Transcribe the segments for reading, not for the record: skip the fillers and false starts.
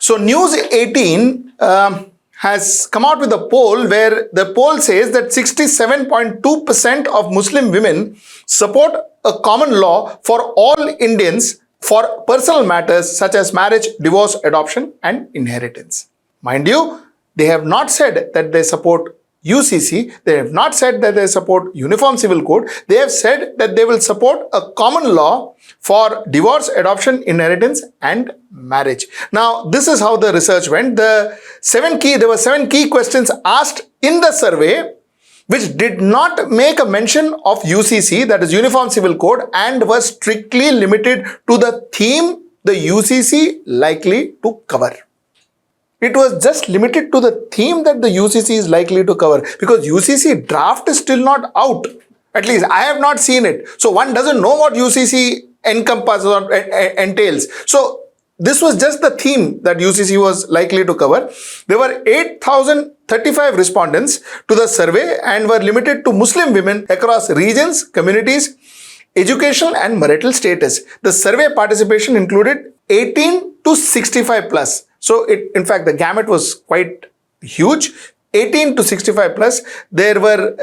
So News18 has come out with a poll where the poll says that 67.2% of Muslim women support a common law for all Indians for personal matters such as marriage, divorce, adoption and inheritance. Mind you, they have not said that they support UCC, they have not said that they support Uniform Civil Code, they have said that they will support a common law for divorce, adoption, inheritance and marriage. Now, this is how the research went. There were seven key questions asked in the survey which did not make a mention of UCC, that is Uniform Civil Code, and was strictly limited to the theme the UCC likely to cover. It was just limited to the theme that the UCC is likely to cover, because UCC draft is still not out. At least I have not seen it. So one doesn't know what UCC encompasses or entails. So this was just the theme that UCC was likely to cover. There were 8,035 respondents to the survey and were limited to Muslim women across regions, communities, educational and marital status. The survey participation included 18 to 65 plus. So in fact, the gamut was quite huge. 18 to 65 plus. There were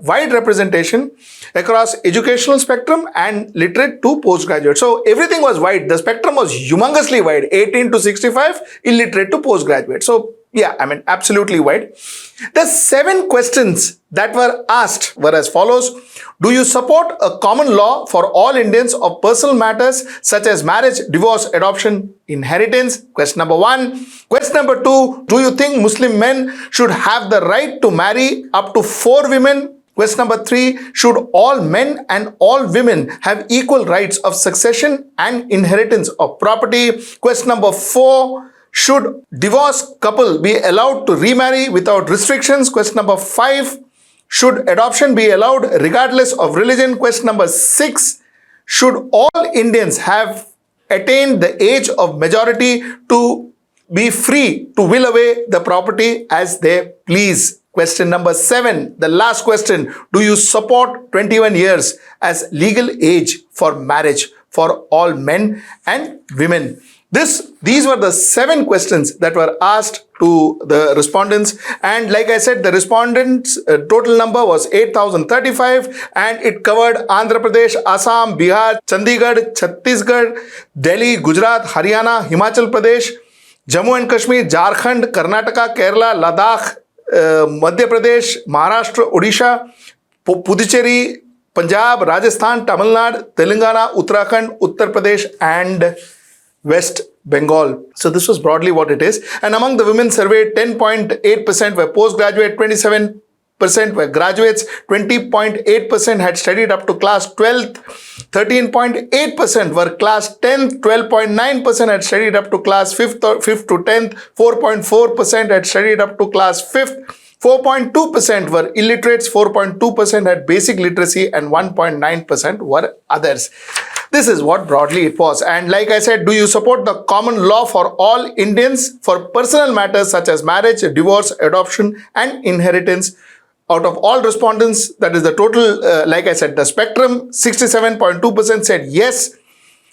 wide representation across educational spectrum and literate to postgraduate. So everything was wide. The spectrum was humongously wide. 18 to 65, illiterate to postgraduate. So yeah, I mean, absolutely wide. The 7 questions that were asked were as follows. Do you support a common law for all Indians of personal matters such as marriage, divorce, adoption, inheritance? Question number 1. Question number 2. Do you think Muslim men should have the right to marry up to 4 women? Question number 3. Should all men and all women have equal rights of succession and inheritance of property? Question number 4. Should divorced couple be allowed to remarry without restrictions? Question number 5. Should adoption be allowed regardless of religion? Question number 6. Should all Indians have attained the age of majority to be free to will away the property as they please? Question number 7, the last question. Do you support 21 years as legal age for marriage for all men and women? These were the 7 questions that were asked to the respondents, and like I said, the respondents total number was 8,035 and it covered Andhra Pradesh, Assam, Bihar, Chandigarh, Chhattisgarh, Delhi, Gujarat, Haryana, Himachal Pradesh, Jammu and Kashmir, Jharkhand, Karnataka, Kerala, Ladakh, Madhya Pradesh, Maharashtra, Odisha, Puducherry, Punjab, Rajasthan, Tamil Nadu, Telangana, Uttarakhand, Uttar Pradesh and West Bengal. So this was broadly what it is. And among the women surveyed, 10.8% were postgraduate, 27% were graduates, 20.8% had studied up to class 12th, 13.8% were class 10th, 12.9% had studied up to class 5th to 10th, 4.4% had studied up to class 5th, 4.2% were illiterates, 4.2% had basic literacy and 1.9% were others. This is what broadly it was. And like I said, do you support the common law for all Indians for personal matters such as marriage, divorce, adoption and inheritance? Out of all respondents, that is the total, like I said, the spectrum, 67.2% said yes,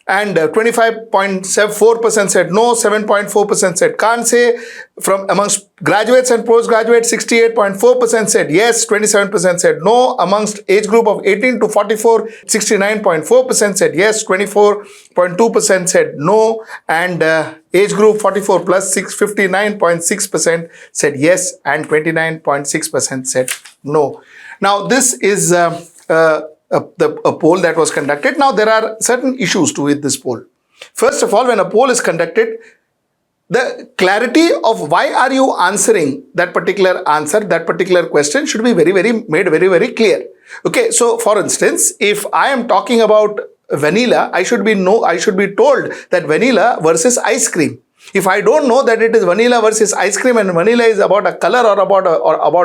and 25.4% said no, 7.4% said can't say. From amongst graduates and postgraduates, 68.4% said yes, 27% said no. Amongst age group of 18 to 44, 69.4% said yes, 24.2% said no, and age group 44 plus, 59.6% said yes, and 29.6% said no. Now, this is a poll that was conducted. Now, there are certain issues to this poll. First of all, when a poll is conducted, the clarity of why are you answering that particular answer, that particular question should be made very clear. Okay, so for instance, if I am talking about vanilla, I should be told that vanilla versus ice cream. If I don't know that it is vanilla versus ice cream and vanilla is about a color or about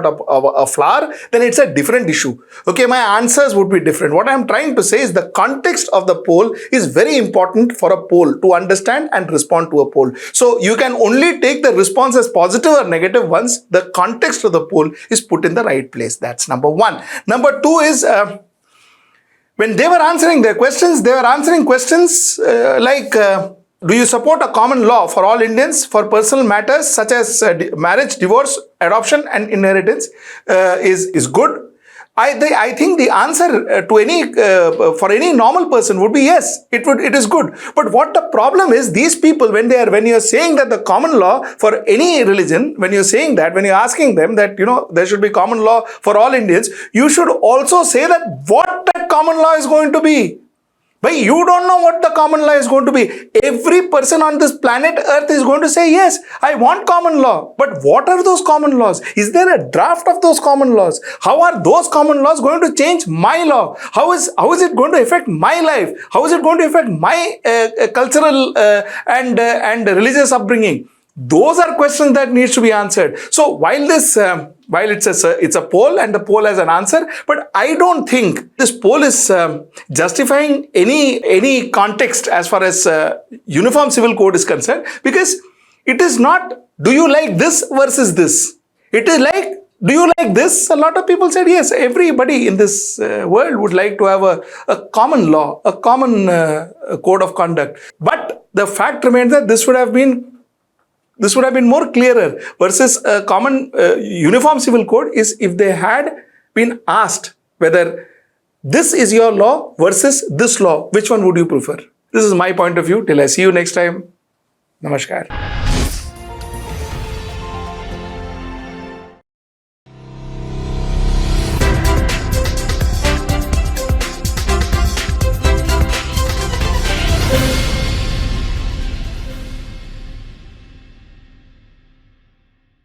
a flower, then it's a different issue. Okay, my answers would be different. What I'm trying to say is the context of the poll is very important for a poll to understand and respond to a poll. So you can only take the response as positive or negative once the context of the poll is put in the right place. That's number 1. Number 2 is when they were answering their questions, they were answering questions like do you support a common law for all Indians for personal matters such as marriage, divorce, adoption, and inheritance? Is good. I think the answer to any for any normal person would be yes. It is good. But what the problem is, these people, when you are saying that the common law for any religion, when you're saying that, when you're asking them that there should be common law for all Indians, you should also say that what that common law is going to be. But you don't know what the common law is going to be. Every person on this planet Earth is going to say, yes, I want common law. But what are those common laws? Is there a draft of those common laws? How are those common laws going to change my law? How is it going to affect my life? How is it going to affect my cultural and religious upbringing? Those are questions that needs to be answered. So while it's a poll and the poll has an answer, but I don't think this poll is justifying any context as far as Uniform Civil Code is concerned, because it is not, do you like this versus this? It is like, do you like this? A lot of people said yes. Everybody in this world would like to have a common law, a common code of conduct. But the fact remains that this would have been more clearer versus a common uniform civil code is if they had been asked whether this is your law versus this law, which one would you prefer? This is my point of view. Till I see you next time. Namaskar.